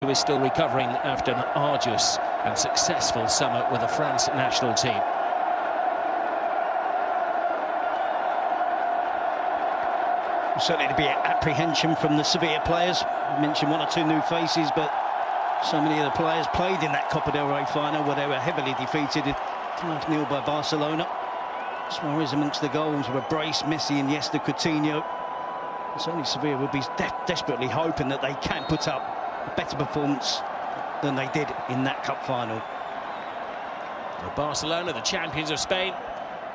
Who is still recovering after an arduous and successful summer with the France national team. Certainly to be apprehension from the Sevilla players. I mentioned one or two new faces, but so many of the players played in that Copa del Rey final where they were heavily defeated 5-0 by Barcelona. Suarez amongst the goals were brace, Messi and Coutinho. Certainly Sevilla would be desperately hoping that they can put up a better performance than they did in that cup final. Barcelona, the champions of Spain,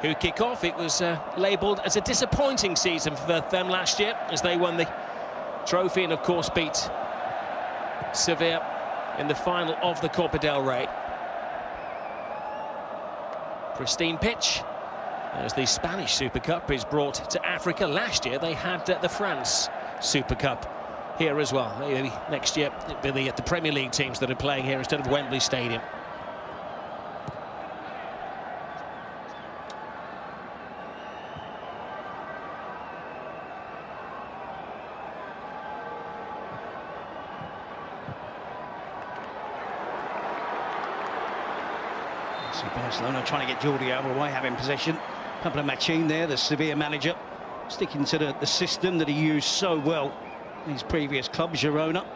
who kick off. It was labelled as a disappointing season for them last year as they won the trophy and of course beat Sevilla in the final of the Copa del Rey. Pristine pitch as the Spanish Super Cup is brought to Africa. Last year they had the France Super Cup here as well. Maybe next year it'll be the Premier League teams that are playing here instead of Wembley Stadium. Barcelona trying to get Jordi Alba away, having possession. Couple of Machín there, the Sevilla manager, sticking to the system that he used so well in his previous club, Girona.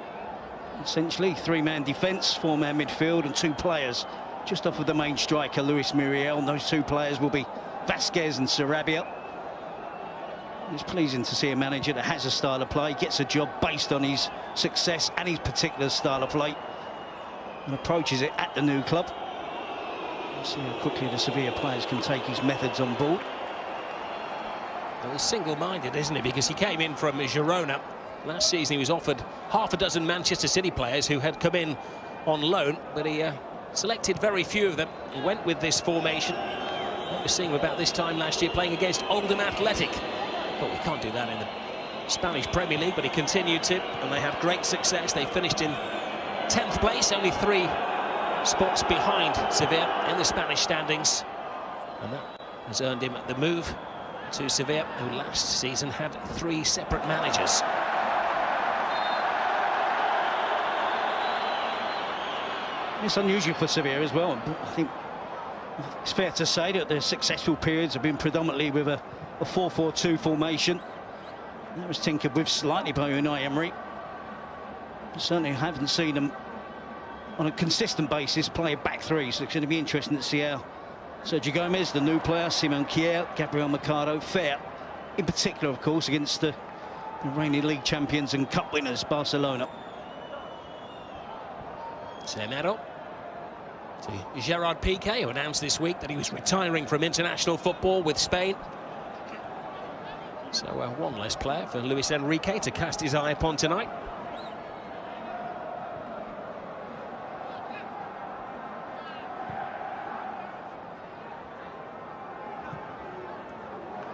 Essentially, three-man defence, four-man midfield, and two players just off of the main striker, Luis Muriel. And those two players will be Vasquez and Sarabia. It's pleasing to see a manager that has a style of play, gets a job based on his success and his particular style of play, and approaches it at the new club. See how quickly the Sevilla players can take his methods on board. Well, he's single-minded, isn't he? Because he came in from Girona. Last season he was offered half a dozen Manchester City players who had come in on loan, but he selected very few of them. He went with this formation. What we're seeing about this time last year playing against Oldham Athletic. But we can't do that in the Spanish Premier League, but he continued to, and they had great success. They finished in 10th place, only 3 spots behind Sevilla in the Spanish standings, and that has earned him the move to Sevilla, who last season had 3 separate managers. It's unusual for Sevilla as well. I think it's fair to say that their successful periods have been predominantly with a 4-4-2 formation. That was tinkered with slightly by Unai Emery. Certainly haven't seen them on a consistent basis play a back three, so it's going to be interesting to see how Sergio Gomez, the new player, Simon Kjær, Gabriel Mercado fare, in particular of course against the reigning league champions and cup winners Barcelona. Semedo to Gerard Piqué, who announced this week that he was retiring from international football with Spain. So one less player for Luis Enrique to cast his eye upon tonight.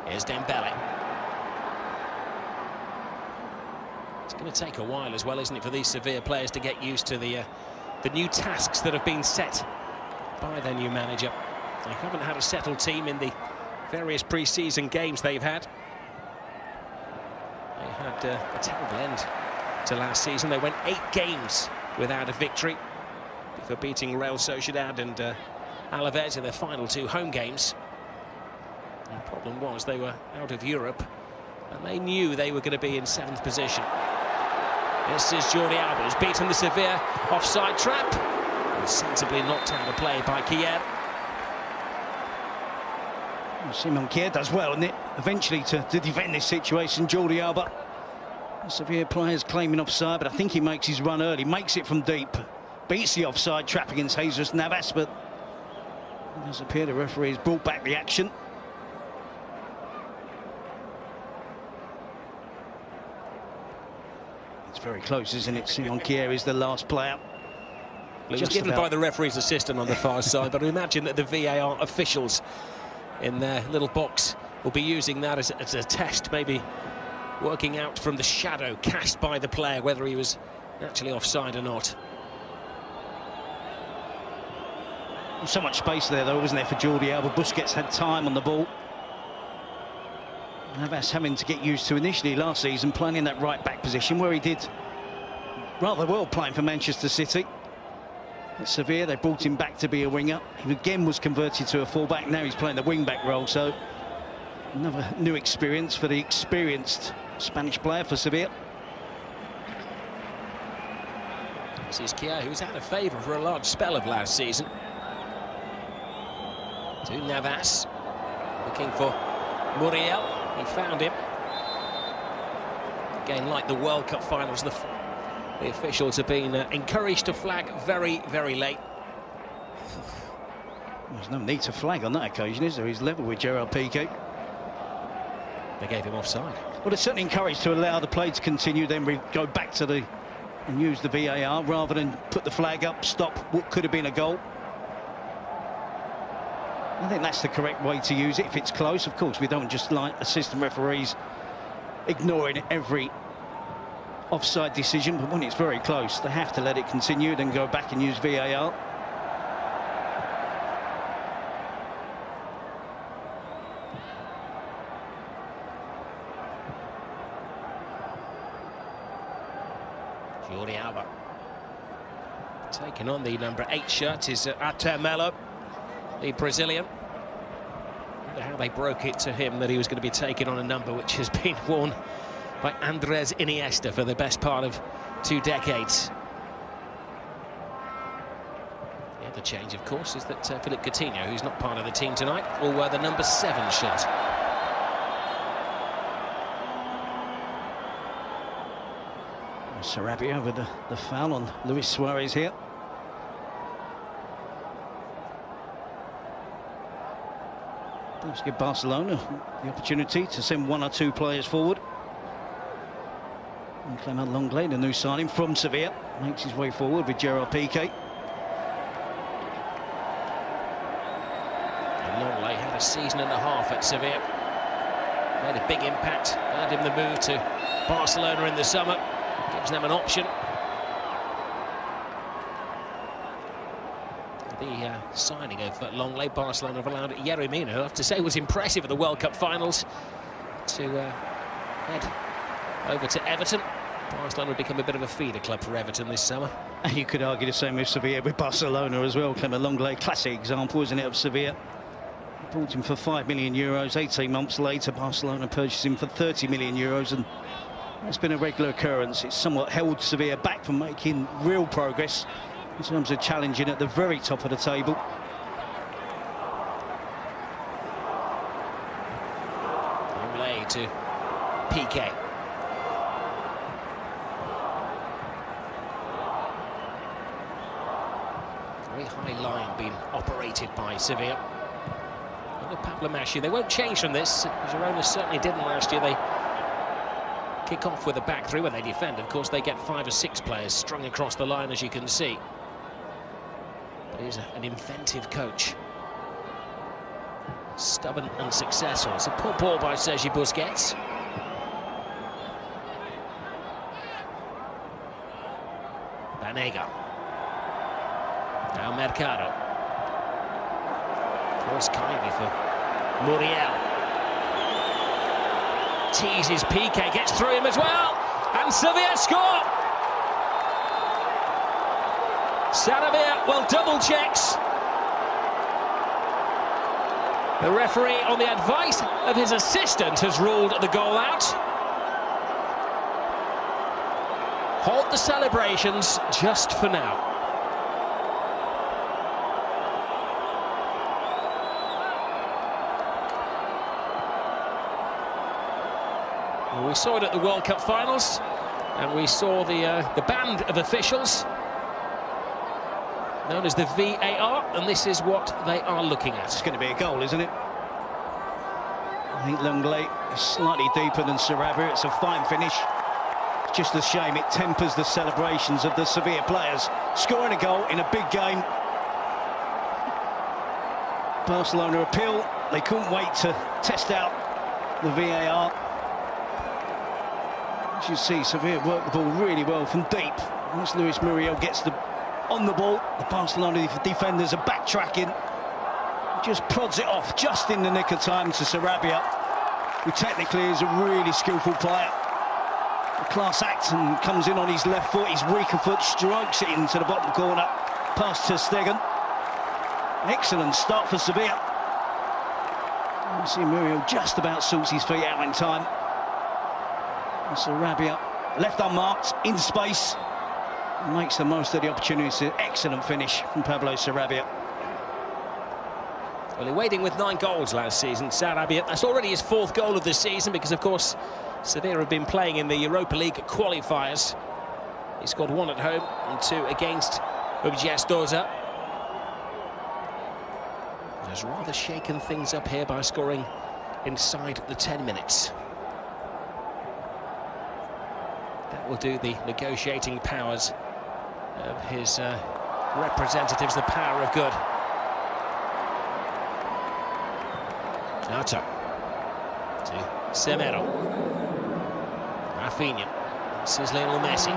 Here's Dembele. It's going to take a while as well, isn't it, for these Sevilla players to get used to the new tasks that have been set by their new manager. They haven't had a settled team in the various pre-season games they've had. They had a terrible end to last season. They went 8 games without a victory before beating Real Sociedad and Alaves in their final 2 home games. The problem was they were out of Europe and they knew they were going to be in 7th position. This is Jordi Alba, who's beaten the Sevilla offside trap and sensibly knocked out of play by Kjær. Simon Kjær does well, isn't it? Eventually to defend this situation, Jordi Alba. The Sevilla players claiming offside, but I think he makes his run early, makes it from deep, beats the offside trap against Jesus Navas, but it does appear the referee has brought back the action. It's very close, isn't it? Simon Kjær is the last player. It was given by the referee's assistant on the far side, but I imagine that the VAR officials in their little box will be using that as a test, maybe working out from the shadow cast by the player whether he was actually offside or not. So much space there, though, wasn't there, for Jordi Alba? Busquets had time on the ball. Navas having to get used to initially last season playing in that right back position where he did rather well playing for Manchester City. At Sevilla, they brought him back to be a winger. He again was converted to a fullback. Now he's playing the wing-back role, so another new experience for the experienced Spanish player for Sevilla. This is Kia, who's out of favour for a large spell of last season. To Navas, looking for Muriel. He found him. Again, like the World Cup finals, the officials have been encouraged to flag very, very late. There's no need to flag on that occasion, is there? He's level with Gerard Piqué. They gave him offside. Well, it's certainly encouraged to allow the play to continue, then we go back to and use the VAR rather than put the flag up, stop what could have been a goal. I think that's the correct way to use it if it's close. Of course, we don't just like assistant referees ignoring every offside decision, but when it's very close, they have to let it continue, then go back and use VAR. Jordi Alba taking on the number 8 shirt is Artur Melo, the Brazilian. I wonder how they broke it to him that he was going to be taking on a number which has been worn by Andres Iniesta for the best part of 2 decades. The other change, of course, is that Philippe Coutinho, who's not part of the team tonight, will wear the number 7 shirt. Sarabia with the foul on Luis Suarez here. Let's give Barcelona the opportunity to send 1 or 2 players forward. And Clement Lenglet, the new signing from Sevilla, makes his way forward with Gerard Piqué. Lenglet had a season and a half at Sevilla. Made a big impact, earned him the move to Barcelona in the summer. Gives them an option. The signing of Lenglet, Barcelona have allowed Yerry Mina, who I have to say was impressive at the World Cup finals, to head over to Everton. Barcelona will become a bit of a feeder club for Everton this summer. And you could argue the same with Sevilla, with Barcelona as well. Clement Lenglet, classic example, isn't it, of Sevilla? Bought him for €5 million. 18 months later, Barcelona purchased him for €30 million, and it's been a regular occurrence. It's somewhat held Sevilla back from making real progress in terms of challenging at the very top of the table. Lenglet to Piqué. Very high line being operated by Sevilla. Under Pablo Maschi, they won't change from this. Girona certainly didn't last year. They kick off with a back three when they defend. Of course, they get 5 or 6 players strung across the line, as you can see. But he's an inventive coach. Stubborn and successful. It's a poor ball by Sergi Busquets. Banega. Now Mercado. Cross kindly for Muriel. Teases Piqué, gets through him as well, and Sevilla score! Sarabia, well, double checks. The referee, on the advice of his assistant, has ruled the goal out. Halt the celebrations just for now. Well, we saw it at the World Cup finals, and we saw the band of officials known as the VAR, and this is what they are looking at. It's going to be a goal, isn't it? I think Lenglet is slightly deeper than Sarabia. It's a fine finish. It's just a shame it tempers the celebrations of the Sevilla players. Scoring a goal in a big game. Barcelona appeal. They couldn't wait to test out the VAR. As you see, Sevilla work the ball really well from deep. Once Luis Muriel gets on the ball, the Barcelona defenders are backtracking. Just prods it off just in the nick of time to Sarabia, who technically is a really skillful player. class act and comes in on his left foot. His weaker foot strikes it into the bottom corner. Past Ter Stegen. Excellent start for Sevilla. You see Muriel just about sorts his feet out in time. Sarabia left unmarked, in space. Makes the most of the opportunity. Excellent finish from Pablo Sarabia. Well, waiting with 9 goals last season, Sarabia. That's already his 4th goal of the season because, of course, Sevilla have been playing in the Europa League qualifiers. He scored 1 at home and 2 against Ubjiastoza. Has rather shaken things up here by scoring inside the 10 minutes. That will do the negotiating powers of his representatives the power of good. Nato to Semedo. Rafinha. This is Lionel Messi.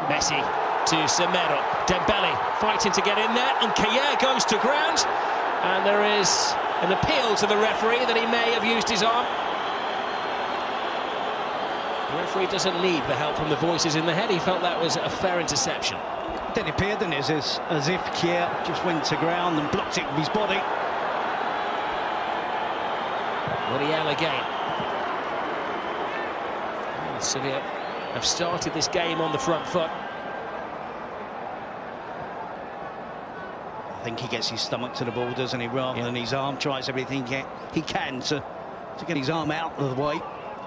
Messi to Semedo. Dembele fighting to get in there, and Kaye goes to ground. And there is an appeal to the referee that he may have used his arm. The referee doesn't need the help from the voices in the head. He felt that was a fair interception. Then it appeared, didn't it, as if Kaye just went to ground and blocked it with his body. Muriel again. And Sevilla have started this game on the front foot. I think he gets his stomach to the ball, doesn't he, rather than his arm. Tries everything he can to get his arm out of the way.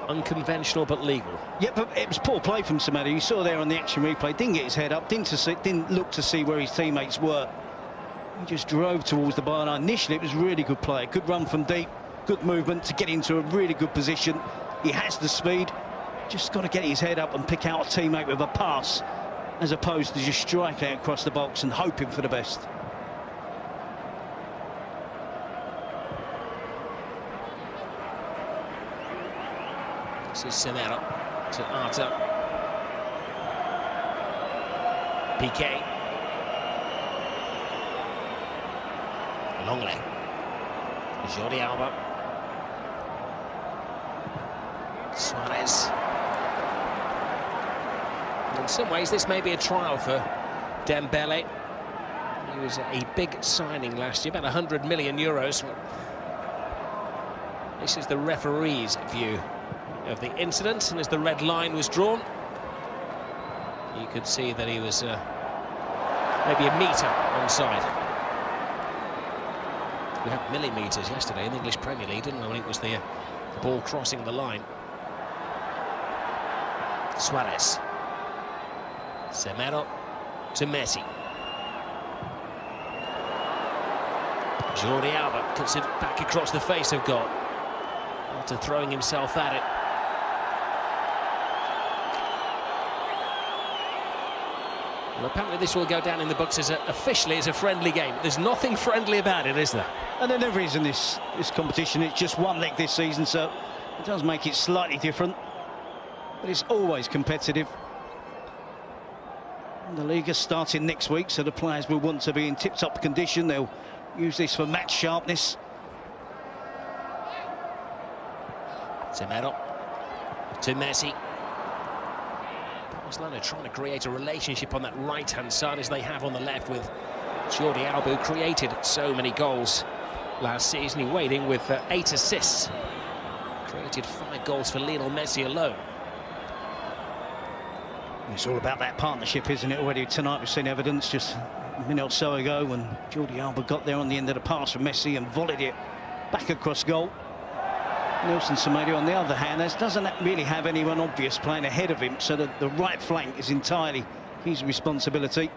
Unconventional but legal. Yeah, but it was poor play from Semedo. You saw there on the action replay, didn't get his head up, didn't look to see where his teammates were. He just drove towards the byline. Initially, it was really good play. Good run from deep, good movement to get into a really good position. He has the speed. Just got to get his head up and pick out a teammate with a pass, as opposed to just striking across the box and hoping for the best. This is Semedo to Arta. Piqué. Longley. Jordi Alba. Suarez. In some ways, this may be a trial for Dembele. He was a big signing last year, about 100 million euros. This is the referee's view of the incident, and as the red line was drawn, you could see that he was maybe a metre onside. We had millimetres yesterday in the English Premier League, didn't we, when it was the ball crossing the line. Suarez. Semedo to Messi. Jordi Alba cuts it back across the face of goal after throwing himself at it. Well, apparently this will go down in the books as officially as a friendly game. There's nothing friendly about it, is there? And there never is in this competition. It's just one leg this season, so it does make it slightly different. But it's always competitive. And the league is starting next week, so the players will want to be in tip-top condition. They'll use this for match sharpness. Semedo to Messi. Barcelona trying to create a relationship on that right-hand side as they have on the left with Jordi Alba, who created so many goals last season. He weighed in with 8 assists. Created 5 goals for Lionel Messi alone. It's all about that partnership, isn't it? Already tonight we've seen evidence just a minute or so ago when Jordi Alba got there on the end of the pass from Messi and volleyed it back across goal. Nelson Semedo, on the other hand, doesn't really have anyone obvious playing ahead of him, so the right flank is entirely his responsibility.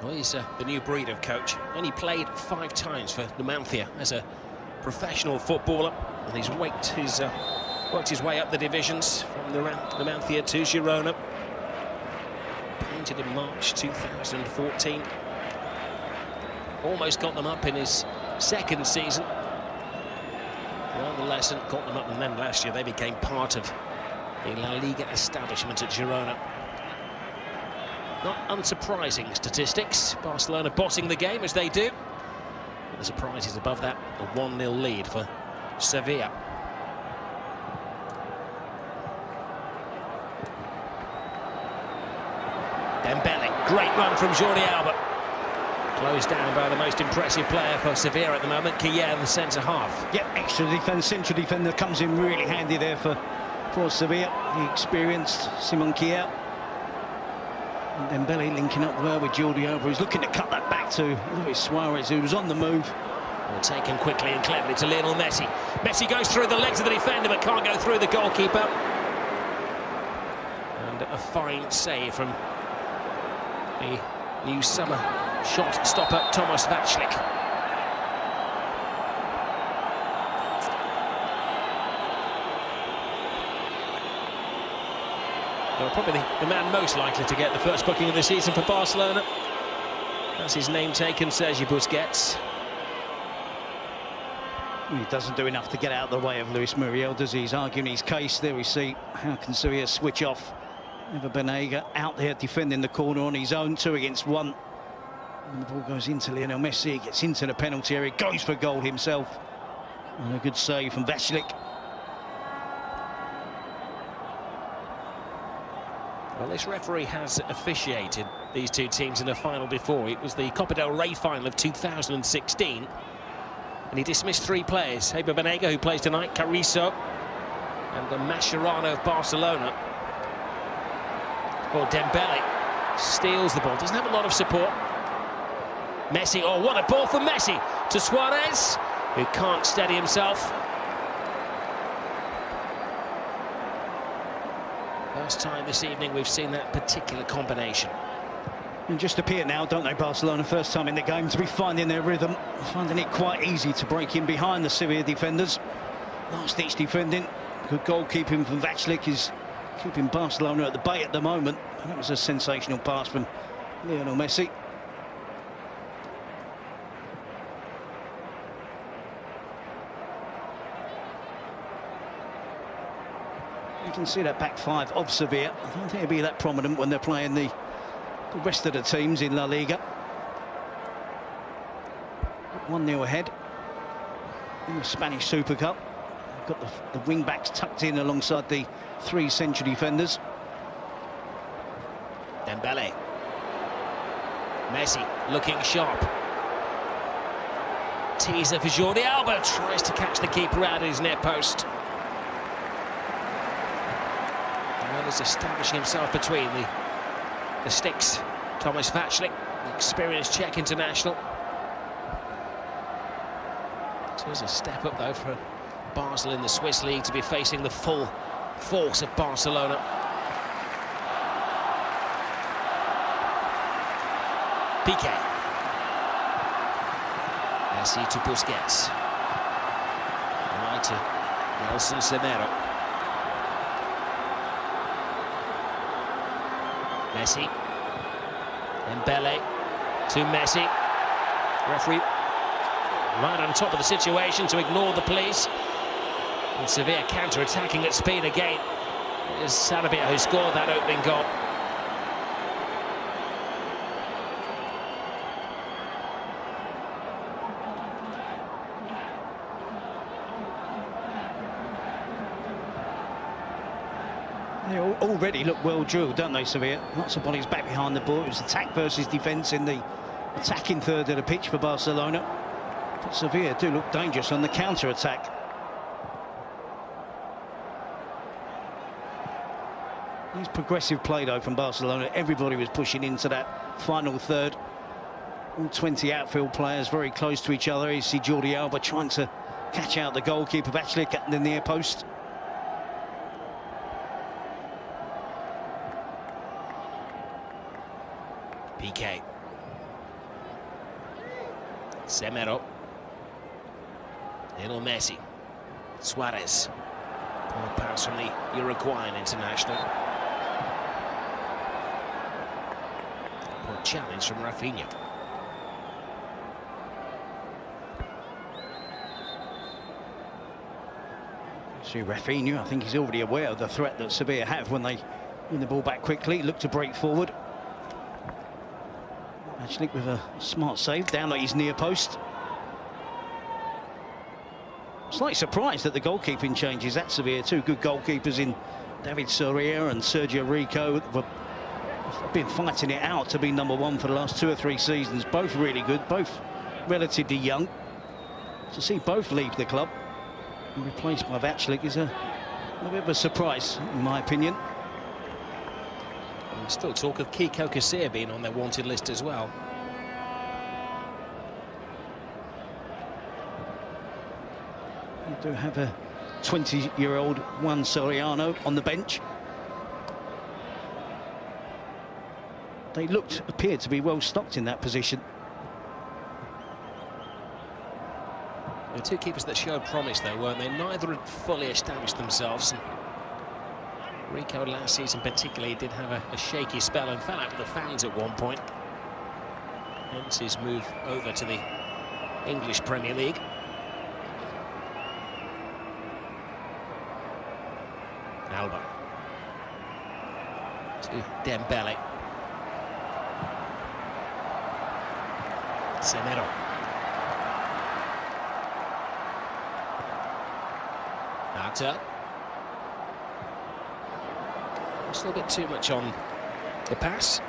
Well, he's the new breed of coach. Only played 5 times for Numancia as a professional footballer, and he's worked his way up the divisions from Numancia to Girona. Appointed in March 2014. Almost got them up in his 2nd season. Nonetheless, got them up, and then last year they became part of the La Liga establishment at Girona. Not unsurprising statistics. Barcelona bossing the game as they do. The surprise is above that, a 1-0 lead for Sevilla. Dembele, great run from Jordi Alba. Closed down by the most impressive player for Sevilla at the moment, Kier, the centre-half. Yep, extra defence, central defender comes in really handy there for Sevilla. The experienced Simon Kier. And Dembele linking up well with Jordi Alba, who's looking to cut that back to Luis Suarez, who was on the move. Well, taken quickly and cleverly to Lionel Messi. Messi goes through the legs of the defender, but can't go through the goalkeeper. And a fine save from the new summer shot stopper, Tomáš Vaclík. Well, probably the man most likely to get the first booking of the season for Barcelona. That's his name taken, Sergi Busquets. He doesn't do enough to get out of the way of Luis Muriel, does he? He's arguing his case. There we see how can Sevilla switch off. Ever Banega out there defending the corner on his own, 2 against 1. And the ball goes into Lionel Messi, gets into the penalty area, goes for goal himself. And a good save from Vaclík. Well, this referee has officiated these two teams in a final before. It was the Copa del Rey final of 2016. And he dismissed 3 players. Eber Banega, who plays tonight, Carrizo, and the Mascherano of Barcelona. Well, Dembele steals the ball, doesn't have a lot of support. Messi, oh, what a ball from Messi to Suarez, who can't steady himself. First time this evening we've seen that particular combination. And just appear now, don't they, Barcelona? First time in the game to be finding their rhythm, finding it quite easy to break in behind the Sevilla defenders. Last-ditch defending, good goalkeeping from Vaclík is keeping Barcelona at the bay at the moment. And that was a sensational pass from Lionel Messi. You can see that back 5 of Sevilla. I don't think it'll be that prominent when they're playing the rest of the teams in La Liga. 1-0 ahead in the Spanish Super Cup. They've got the wing-backs tucked in alongside the 3 central defenders. Dembele. Messi looking sharp. Teaser for Jordi Alba, tries to catch the keeper out of his near post. Well, he's establishing himself between the sticks. Tomáš Vaclík, the experienced Czech international. So there's a step up though for Basel in the Swiss league to be facing the full force of Barcelona. Piqué. Messi to Busquets. Right to Nelson Semedo. Messi. Dembele to Messi. Referee right on top of the situation to ignore the pleas. And Sevilla counter-attacking at speed again. It is Sarabia who scored that opening goal. They already look well drilled, don't they, Sevilla? Lots of bodies back behind the ball. It was attack versus defence in the attacking third of the pitch for Barcelona. But Sevilla do look dangerous on the counter-attack. It's progressive play, though, from Barcelona. Everybody was pushing into that final third. All 20 outfield players very close to each other. You see Jordi Alba trying to catch out the goalkeeper, Vaclík, at the near post. Piqué. Semedo. Lionel Messi. Suarez. Poor pass from the Uruguayan international. Poor challenge from Rafinha. See Rafinha, I think he's already aware of the threat that Sevilla have when they win the ball back quickly, look to break forward. Vaclík with a smart save down at his near post. Slightly surprised at the goalkeeping changes at Sevilla. Two good goalkeepers in David Soria and Sergio Rico have been fighting it out to be #1 for the last 2 or 3 seasons. Both really good, both relatively young. To see both leave the club and replaced by Vaclik is a bit of a surprise, in my opinion. And still talk of Kiko Casilla being on their wanted list as well. You do have a 20-year-old Juan Soriano on the bench. They appeared to be well stocked in that position. The two keepers that showed promise, though, weren't they? Neither had fully established themselves. And Rico last season particularly did have a shaky spell and fell out with the fans at one point. Hence his move over to the English Premier League. Alba to Dembele. Semedo. Arta. Still a bit too much on the pass.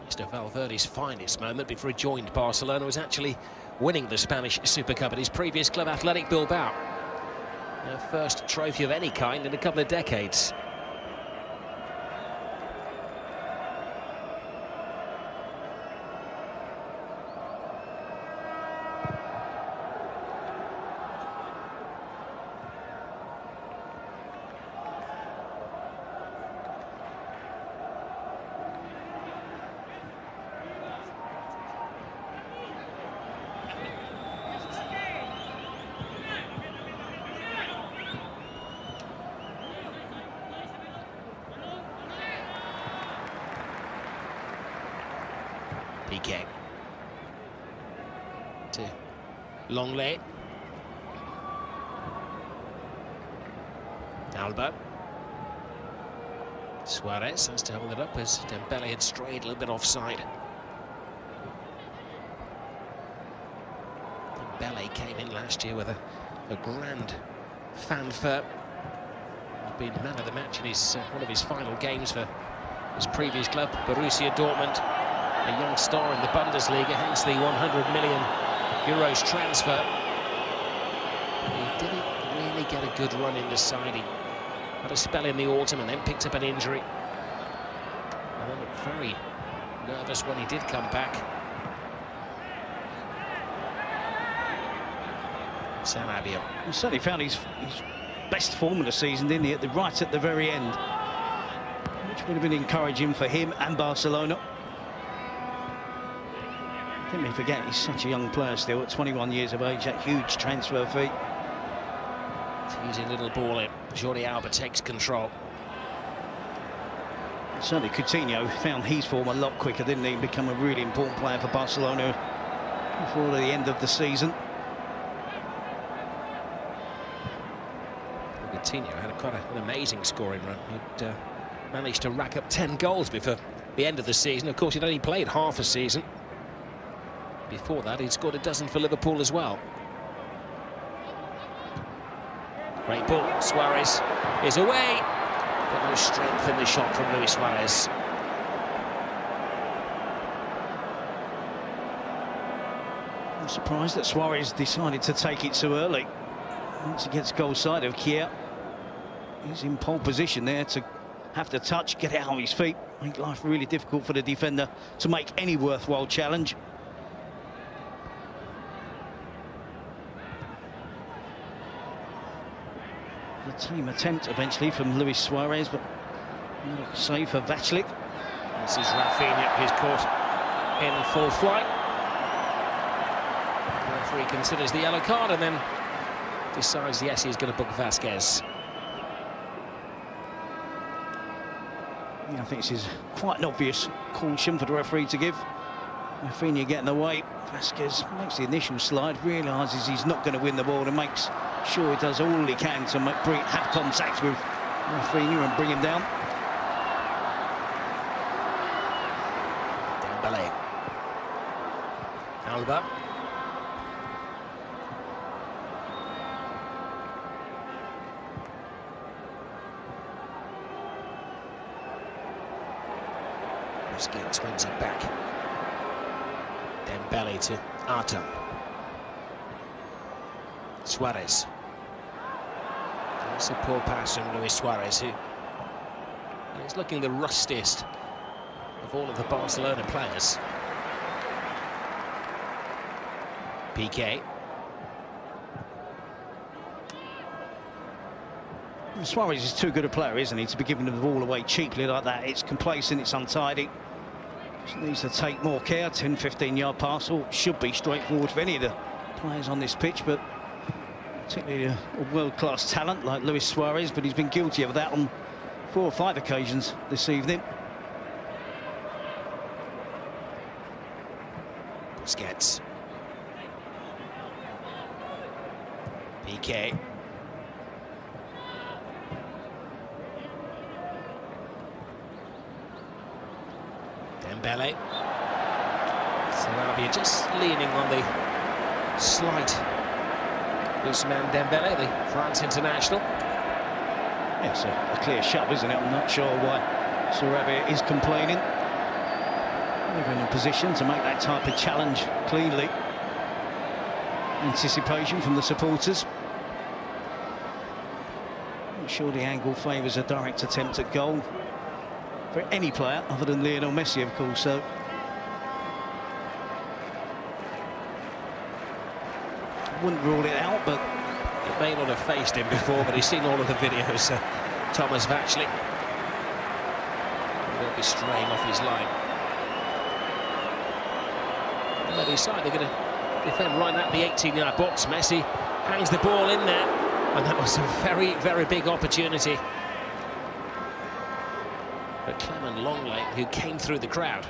Mr. Valverde's finest moment before he joined Barcelona was actually winning the Spanish Super Cup at his previous club, Athletic Bilbao. Their first trophy of any kind in a couple of decades. Piqué to Longley. Alba. Suarez has to hold it up as Dembele had strayed a little bit offside. Dembele came in last year with a grand fanfare. He's been man of the match in one of his final games for his previous club, Borussia Dortmund. A young star in the Bundesliga, hence the 100 million euros transfer. He didn't really get a good run in the side. He had a spell in the autumn and then picked up an injury. And then looked very nervous when he did come back. Sarabia. He certainly found his best form of the season, didn't he, right at the very end. Which would have been encouraging for him and Barcelona. I think we forget he's such a young player still, at 21 years of age, that huge transfer fee. Teasing little ball in. Jordi Alba takes control. Certainly Coutinho found his form a lot quicker, didn't he? Become a really important player for Barcelona before the end of the season. Coutinho had quite an amazing scoring run. He'd managed to rack up 10 goals before the end of the season. Of course, he'd only played half a season. Before that, he'd scored a dozen for Liverpool as well. Great ball. Suarez is away. But no strength in the shot from Luis Suarez. I'm surprised that Suarez decided to take it so early. Once he gets goal side of Kier, he's in pole position there to have to touch, get out on his feet. Make life really difficult for the defender to make any worthwhile challenge. The team attempt eventually from Luis Suarez, but not a save for Vaclik. This is Rafinha, who's caught in full flight. The referee considers the yellow card and then decides, yes, he's going to book Vasquez. Yeah, I think this is quite an obvious caution for the referee to give. Rafinha getting away. Vasquez makes the initial slide, realises he's not going to win the ball and makes sure he does all he can to have contact with Rafinha and bring him down. Dembele. Alba. Busquets wins it back. Dembele to Artem. Suarez. That's a poor pass from Luis Suarez, who is looking the rustiest of all of the Barcelona players. Piqué. Suarez is too good a player, isn't he, to be giving the ball away cheaply like that. It's complacent, it's untidy. Just needs to take more care. 10-15 yard pass should be straightforward for any of the players on this pitch, but particularly a world-class talent like Luis Suarez, but he's been guilty of that on 4 or 5 occasions this evening. Busquets. Piqué. Dembele. Sarabia just leaning on the slight Ousmane Dembele, the France international. Yeah, it's a clear shove, isn't it? I'm not sure why Sarabia is complaining. Never in a position to make that type of challenge cleanly. Anticipation from the supporters. Not sure the angle favours a direct attempt at goal for any player other than Lionel Messi, of course. So I wouldn't rule it out, but it may not have faced him before, but he's seen all of the videos. Thomas Vachley will be straying off his line. On the other side, they're going to defend right at the 18-yard box. Messi hangs the ball in there, and that was a very, very big opportunity for Clement Longley, who came through the crowd.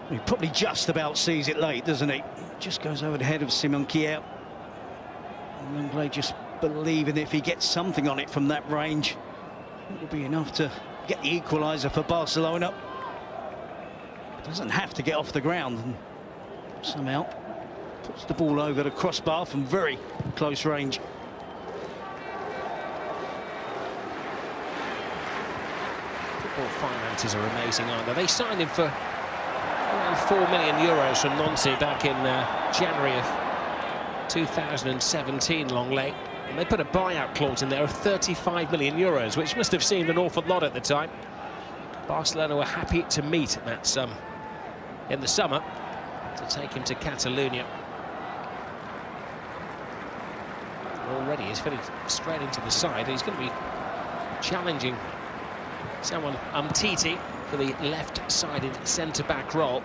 He probably just about sees it late, doesn't he? Just goes over the head of Simon Kier. Longley just believing if he gets something on it from that range, it will be enough to get the equaliser for Barcelona. Doesn't have to get off the ground, and somehow puts the ball over the crossbar from very close range. Football finances are amazing, aren't they? They signed him for around €4 million from Nancy back in January of 2017, Longley. And they put a buyout clause in there of €35 million, which must have seemed an awful lot at the time. Barcelona were happy to meet that sum in the summer to take him to Catalonia. Already he's fitted straight into the side. He's going to be challenging someone, Umtiti, for the left-sided centre-back role.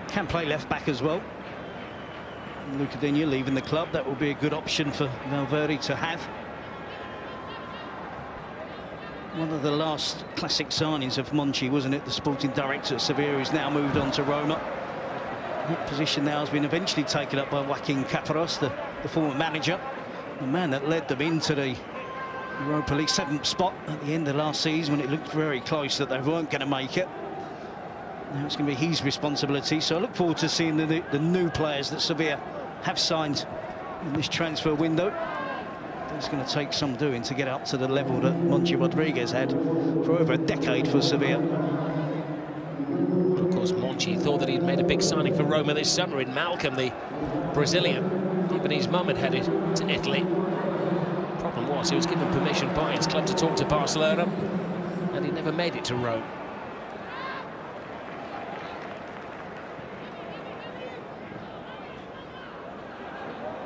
Can play left-back as well. Coutinho leaving the club, that will be a good option for Valverde to have. One of the last classic signings of Monchi, wasn't it? The sporting director at Sevilla, who's now moved on to Roma. That position now has been eventually taken up by Joaquin Caparrós, the former manager, the man that led them into the Europa League 7th spot at the end of last season, when it looked very close that they weren't going to make it. Now it's going to be his responsibility, so I look forward to seeing the new players that Sevilla have signed in this transfer window. It's going to take some doing to get up to the level that Monchi Rodriguez had for over a decade for Sevilla. Of course, Monchi thought that he'd made a big signing for Roma this summer in Malcolm, the Brazilian. Even his mum had headed to Italy. Problem was, he was given permission by his club to talk to Barcelona, and he never made it to Rome.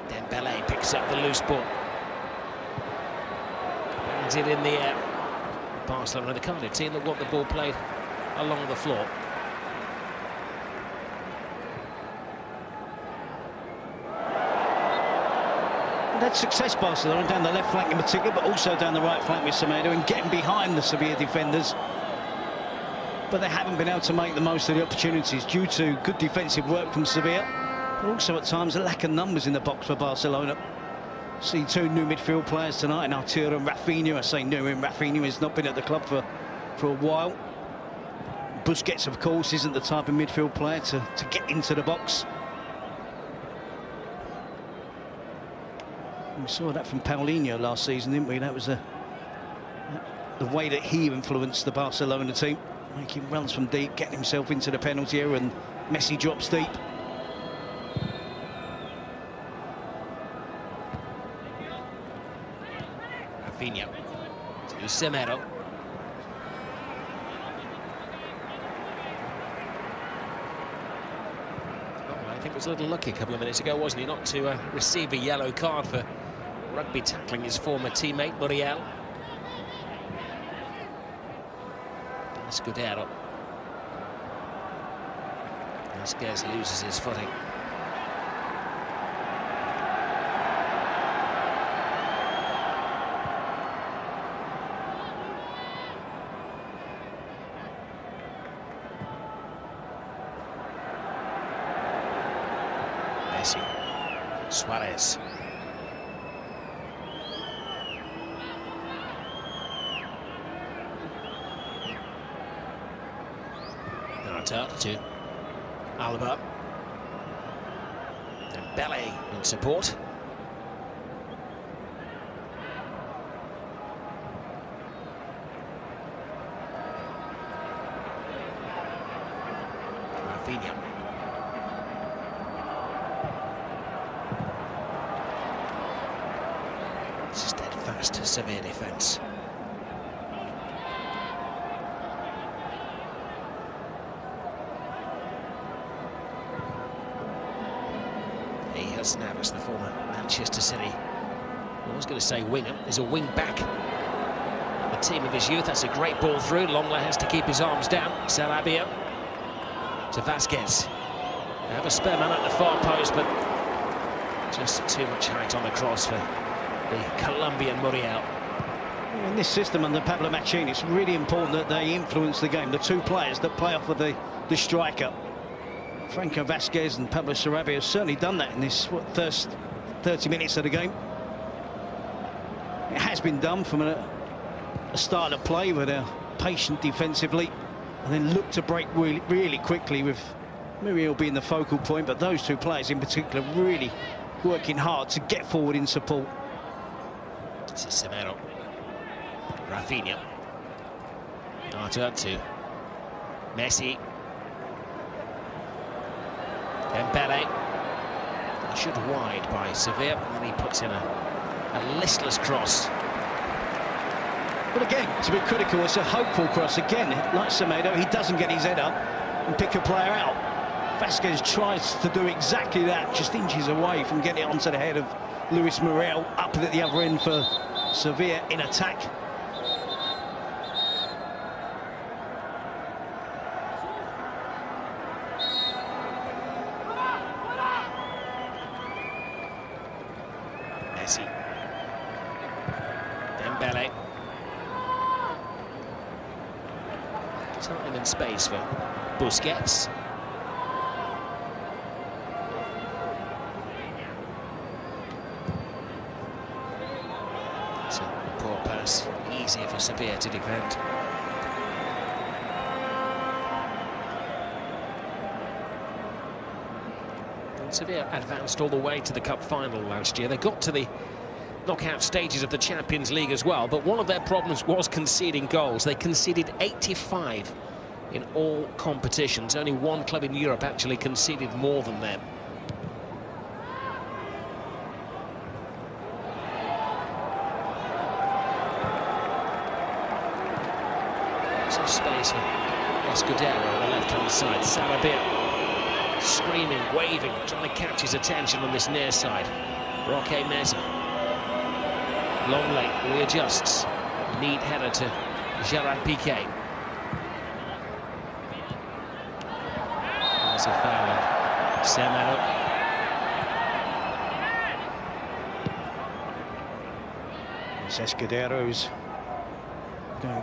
Dembele picks up the loose ball. Hands it in the air. Barcelona, the kind of team that want the ball played along the floor. Had success, Barcelona, down the left flank in particular, but also down the right flank with Semedo and getting behind the Sevilla defenders. But they haven't been able to make the most of the opportunities due to good defensive work from Sevilla, but also at times a lack of numbers in the box for Barcelona. See 2 new midfield players tonight, and Arturo and Rafinha. I say new, and Rafinha has not been at the club for a while. Busquets, of course, isn't the type of midfield player to get into the box. We saw that from Paulinho last season, didn't we? That was the way that he influenced the Barcelona team, making runs from deep, getting himself into the penalty area, and Messi drops deep. Coutinho to Semedo. I think was a little lucky a couple of minutes ago, wasn't he, not to receive a yellow card for rugby tackling his former teammate Muriel. Escudero. Vasquez loses his footing. Messi Suarez. To Alaba. Dembele in support. Rafinha. Steadfast Sevilla defence. Navas, the former Manchester City, I was going to say winger, is a wing back. The team of his youth. That's a great ball through. Longley has to keep his arms down. Sarabia to Vasquez. They have a spare man at the far post, but just too much height on the cross for the Colombian Muriel. In this system under Pablo Machín, it's really important that they influence the game. The two players that play off of the striker. Franco Vasquez and Pablo Sarabia have certainly done that in this first 30 minutes of the game. It has been done from a start of play where they're patient defensively and then look to break really quickly, with Muriel being the focal point, but those two players in particular really working hard to get forward in support. This is Semedo. Rafinha. Artur. Messi. Dembele, should wide by Sevilla, and he puts in a listless cross. But again, to be critical, it's a hopeful cross. Again, like Semedo, he doesn't get his head up and pick a player out. Vasquez tries to do exactly that, just inches away from getting it onto the head of Luis Muriel, up at the other end for Sevilla in attack. Messi. Dembele. Time and space for Busquets. It's a poor pass, easier for Sevilla to defend. Sevilla advanced all the way to the cup final last year. They got to the knockout stages of the Champions League as well, but one of their problems was conceding goals. They conceded 85 in all competitions. Only one club in Europe actually conceded more than them. Some space for Escudero on the left-hand side. Sarabia screaming, waving, trying to catch his attention on this near side. Roque Messi. Longley readjusts. Neat header to Gerard Piqué. There's a foul. Semedo. It's Escudero who's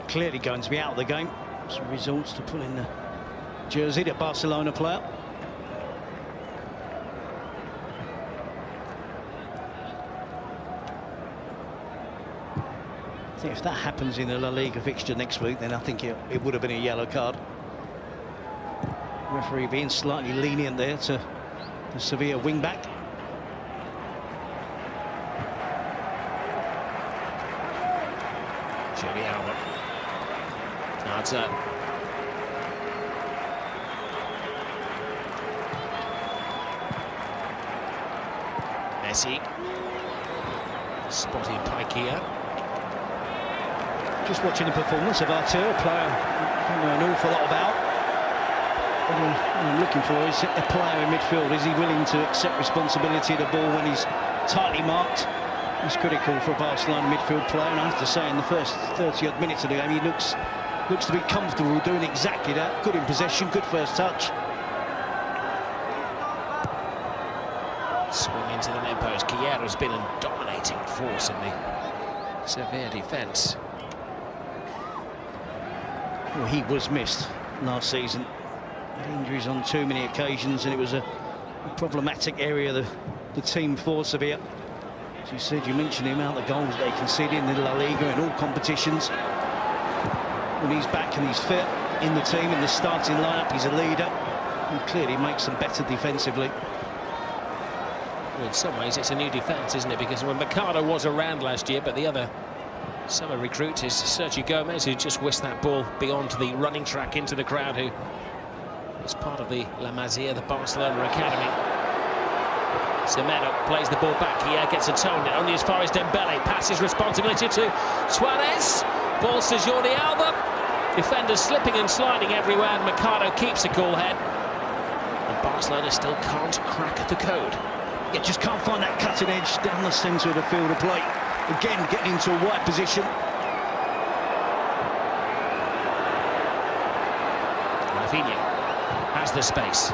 clearly going to be out of the game. Some results to put in the jersey, the Barcelona player. If that happens in the La Liga fixture next week, then I think it would have been a yellow card. Referee being slightly lenient there to the Sevilla wing-back. Jordi Alba. Hazard. Messi. Spotted Piqué. Just watching the performance of Artur, a player I don't know an awful lot about. What I'm looking for is a player in midfield. Is he willing to accept responsibility of the ball when he's tightly marked? It's critical for a Barcelona midfield player, and I have to say in the first 30-odd minutes of the game he looks to be comfortable doing exactly that. Good in possession, good first touch. Swung into the net post. Chiara's been a dominating force in the Sevilla defence. Well, he was missed last season. Had injuries on too many occasions, and it was a problematic area of the team for Sevilla. As you said, you mentioned the amount of goals they conceded in the La Liga in all competitions. When he's back and he's fit in the team, in the starting lineup, he's a leader. He clearly makes them better defensively. Well, in some ways, it's a new defence, isn't it? Because when Mercado was around last year, but the other summer recruit is Sergio Gomez, who just whisked that ball beyond the running track into the crowd, who is part of the La Masia, the Barcelona academy. Semedo plays the ball back. He gets a tone only as far as Dembele. Passes responsibility to Suarez. Balls to Jordi Alba. Defenders slipping and sliding everywhere, and Mercado keeps a cool head. And Barcelona still can't crack the code. Yeah, just can't find that cutting edge down the centre of the field of play. Again, getting into a wide position. Rafinha has the space.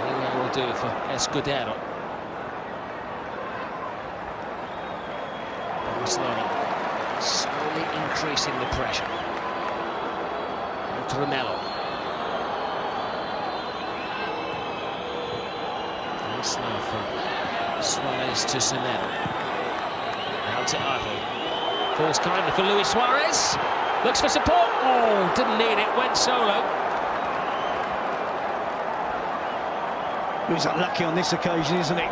Anywhere will do for Escudero. Barcelona slowly increasing the pressure. Tremelo. Nice now from Suarez to Semedo. Now to Arthur. Falls kindly for Luis Suarez. Looks for support. Oh, didn't need it. Went solo. He was unlucky on this occasion, isn't he?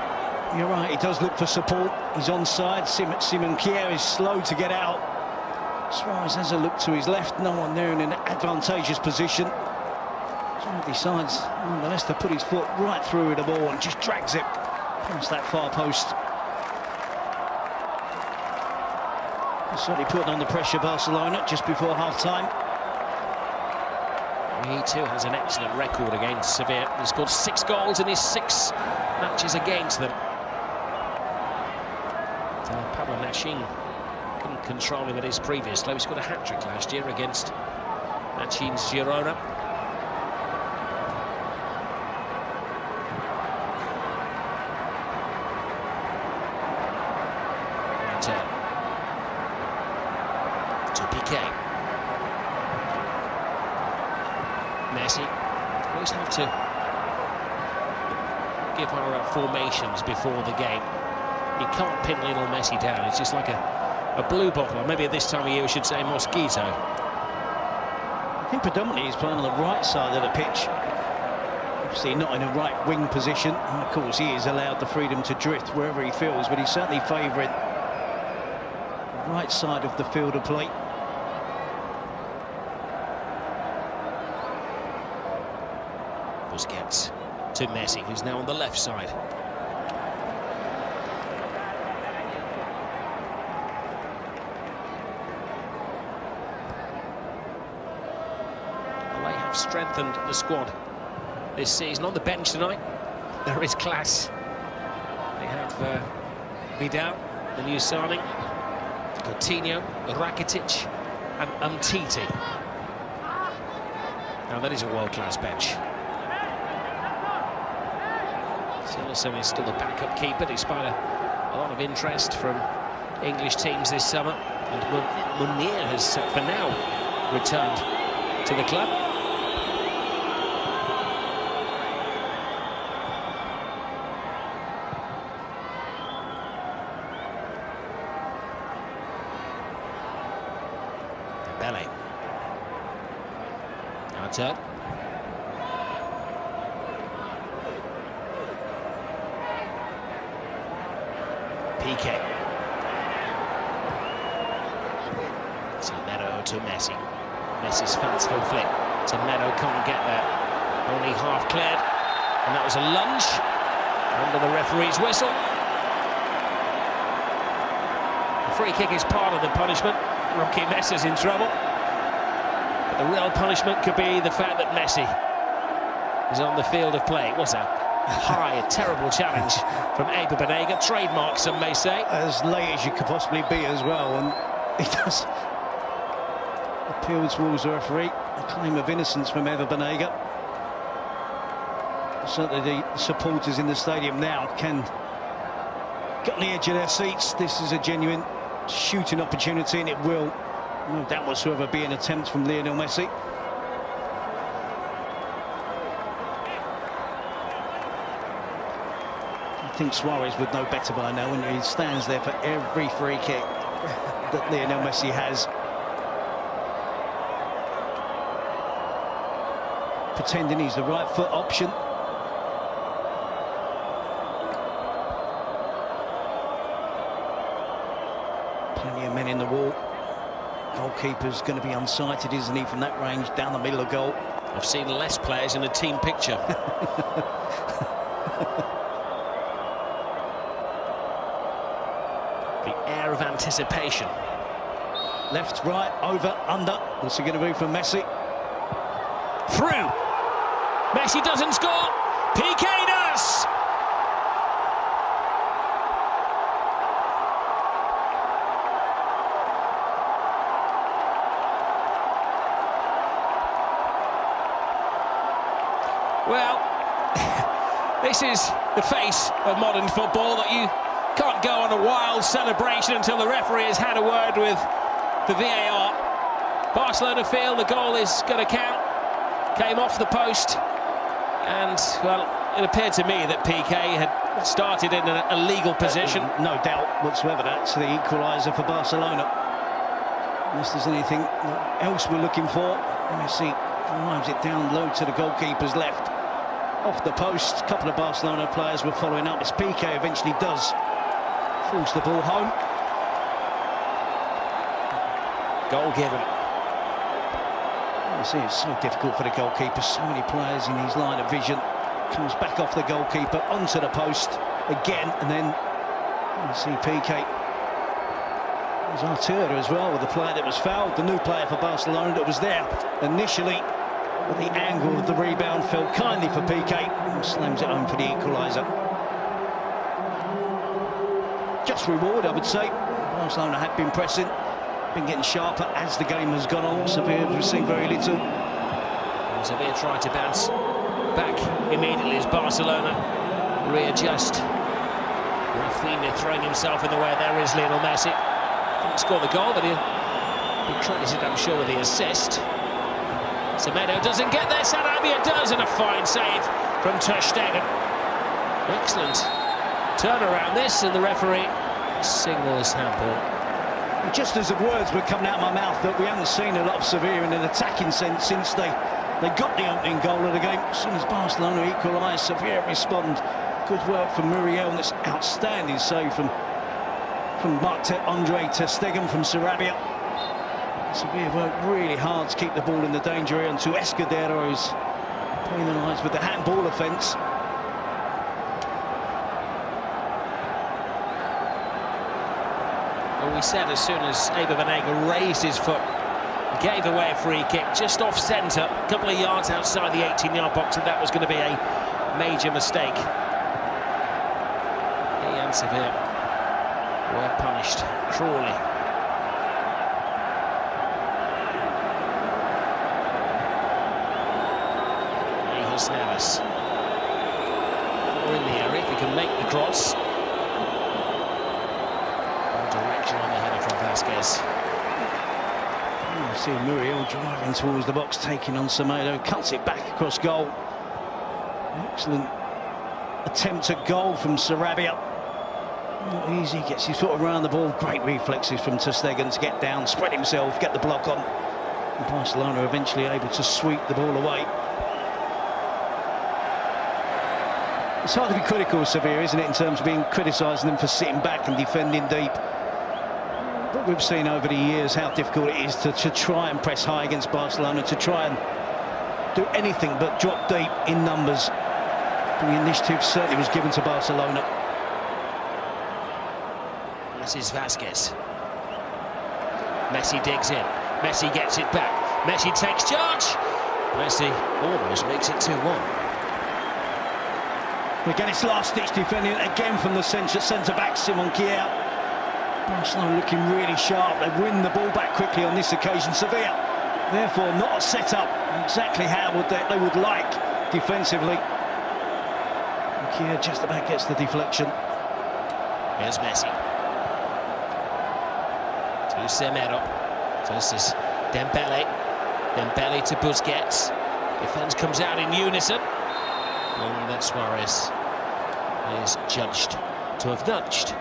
You're right, he does look for support. He's onside. Simon Kjær is slow to get out. Suarez has a look to his left. No one there in an advantageous position. So he decides, nonetheless, to put his foot right through the ball and just drags it past that far post. Certainly putting on the pressure, Barcelona, just before half-time. He too has an excellent record against Sevilla. He scored 6 goals in his 6 matches against them. Pablo Machin couldn't control him at his previous club. He scored a hat-trick last year against Machin's Girona. To Piqué. Messi. Always have to give our formations before the game. You can't pin Lionel Messi down. It's just like a blue bottle. Or maybe at this time of year we should say mosquito. I think predominantly he's playing on the right side of the pitch. Obviously not in a right wing position. And of course he is allowed the freedom to drift wherever he feels, but he's certainly favouring the right side of the field of play. Busquets to Messi, who's now on the left side. Well, they have strengthened the squad this season. On the bench tonight, there is class. They have Vidal, the new signing, Coutinho, Rakitic, and Umtiti. Now that is a world-class bench. Sillerson is still the backup keeper, despite a lot of interest from English teams this summer. And Munir has, for now, returned to the club. Dembele. Arthur. Piqué. Meadow to Messi. Messi's fanciful flick. Meadow can't get there. Only half cleared. And that was a lunge under the referee's whistle. The free kick is part of the punishment. Rocky Messi's in trouble. But the real punishment could be the fact that Messi is on the field of play. It was a high, terrible challenge from Eber Banega. Trademark, some may say. As late as you could possibly be as well. And he does appeal towards the referee. A claim of innocence from Eber Banega. Certainly the supporters in the stadium now can get on the edge of their seats. This is a genuine shooting opportunity, and it will, no doubt whatsoever, be an attempt from Lionel Messi. I think Suarez would know better by now, and he stands there for every free kick that Lionel Messi has. Pretending he's the right foot option. Plenty of men in the wall. Goalkeeper's going to be unsighted, isn't he, from that range down the middle of goal. I've seen less players in a team picture. The air of anticipation. Left, right, over, under. What's he going to do from Messi? Through. Messi doesn't score. Piqué does. Well, this is the face of modern football, that you can't go on a wild celebration until the referee has had a word with the VAR. Barcelona feel the goal is going to count. Came off the post, and, well, it appeared to me that Piqué had started in an illegal position. No doubt whatsoever that's the equaliser for Barcelona. Unless there's anything else we're looking for. Messi drives it down low to the goalkeeper's left. Off the post, a couple of Barcelona players were following up as Piqué eventually does force the ball home. Goal given. You see, it's so difficult for the goalkeeper. So many players in his line of vision. Comes back off the goalkeeper onto the post again, and then you see Piqué. There's Arturo as well, with the player that was fouled, the new player for Barcelona that was there initially. But the angle of the rebound fell kindly for Piqué and slams it home for the equaliser. Just reward, I would say. Barcelona had been pressing, been getting sharper as the game has gone on. Sevilla have received very little. Sevilla tried to bounce back immediately as Barcelona readjust. Rafinha throwing himself in the way. There is Lionel Messi. Didn't score the goal, but he'll be credited, I'm sure, with the assist. Semedo doesn't get there, Sarabia does, and a fine save from Ter Stegen. Excellent turnaround this, and the referee signals handball. Just as the words were coming out of my mouth that we haven't seen a lot of Sevilla in an attacking sense since they got the opening goal of the game. As soon as Barcelona equalised, Sevilla respond. Good work from Muriel, and this outstanding save from Marc-Andre Ter Stegen from Sarabia. Sevilla worked really hard to keep the ball in the danger area until Escudero is penalised with the handball offence. Well, we said as soon as Eber Banega raised his foot, gave away a free kick just off centre, a couple of yards outside the 18-yard box, and that was going to be a major mistake. He and Sevilla were punished cruelly. Navas. Four in the area, if he can make the cross. No direction on the header from Vasquez. You see Muriel driving towards the box, taking on Semedo, cuts it back across goal. Excellent attempt at goal from Sarabia. Not easy, gets his foot around the ball. Great reflexes from Ter Stegen to get down, spread himself, get the block on. And Barcelona eventually able to sweep the ball away. It's hard to be critical of Sevilla, isn't it, in terms of being criticising them for sitting back and defending deep. But we've seen over the years how difficult it is to try and press high against Barcelona, to try and do anything but drop deep in numbers. The initiative certainly was given to Barcelona. This is Vasquez. Messi digs in. Messi gets it back. Messi takes charge. Messi almost makes it 2-1. Again, it's last-ditch defending again from the centre-back, Simon Kier. Barcelona looking really sharp. They win the ball back quickly on this occasion. Sevilla, therefore, not a set-up exactly how they would like defensively. Kier just about gets the deflection. Here's Messi. To Semedo. So this is Dembele. Dembele to Busquets. Defence comes out in unison. And that Suarez is judged to have nudged.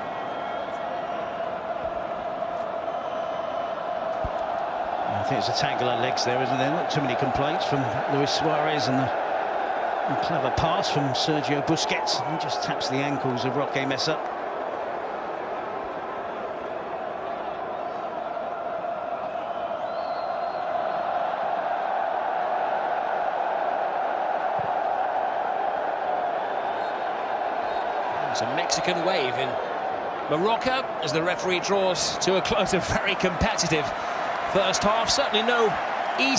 I think it's a tangle of legs there, isn't there? Not too many complaints from Luis Suarez, and a clever pass from Sergio Busquets. He just taps the ankles of Roque Mesa. There's a Mexican wave in Morocco as the referee draws to a close. A very competitive first half. Certainly no easy